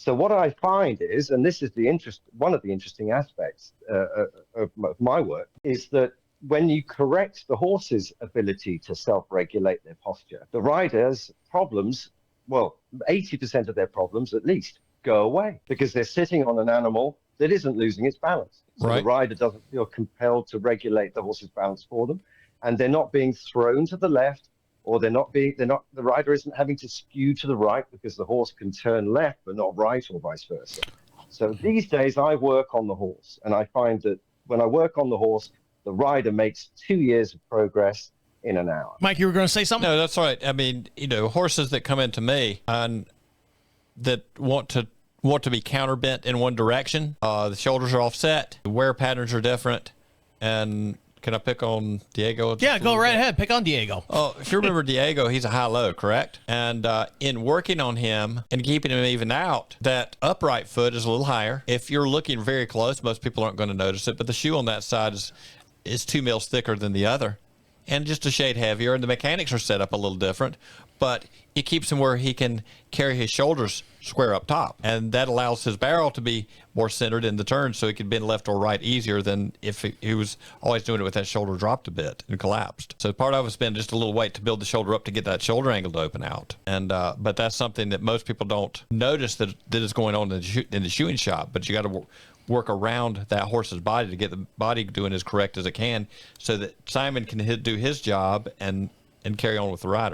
So what I find is, and this is one of the interesting aspects of my work, is that when you correct the horse's ability to self-regulate their posture, the rider's problems, well, 80% of their problems at least, go away because they're sitting on an animal that isn't losing its balance. So the Right. rider doesn't feel compelled to regulate the horse's balance for them, and they're not being thrown to the left, or the rider isn't having to skew to the right because the horse can turn left but not right, or vice versa. So these days I work on the horse, and I find that when I work on the horse, the rider makes 2 years of progress in an hour. Mike, you were going to say something? No, that's right. I mean, horses that come into me and that want to be counterbent in one direction, the shoulders are offset, the wear patterns are different, and can I pick on Diego? Yeah, go right ahead. Pick on Diego. Oh, if you remember Diego, he's a high-low, correct? And in working on him and keeping him even out, that upright foot is a little higher. If you're looking very close, most people aren't going to notice it, but the shoe on that side is 2 mils thicker than the other and just a shade heavier, and the mechanics are set up a little different, but it keeps him where he can carry his shoulders square up top, and that allows his barrel to be more centered in the turn so he can bend left or right easier than if he was always doing it with that shoulder dropped a bit and collapsed. So part of it's been just a little weight to build the shoulder up to get that shoulder angle to open out, and but that's something that most people don't notice that is going on in the shoeing shop, but you got to work around that horse's body to get the body doing as correct as it can so that Simon can do his job and carry on with the rider.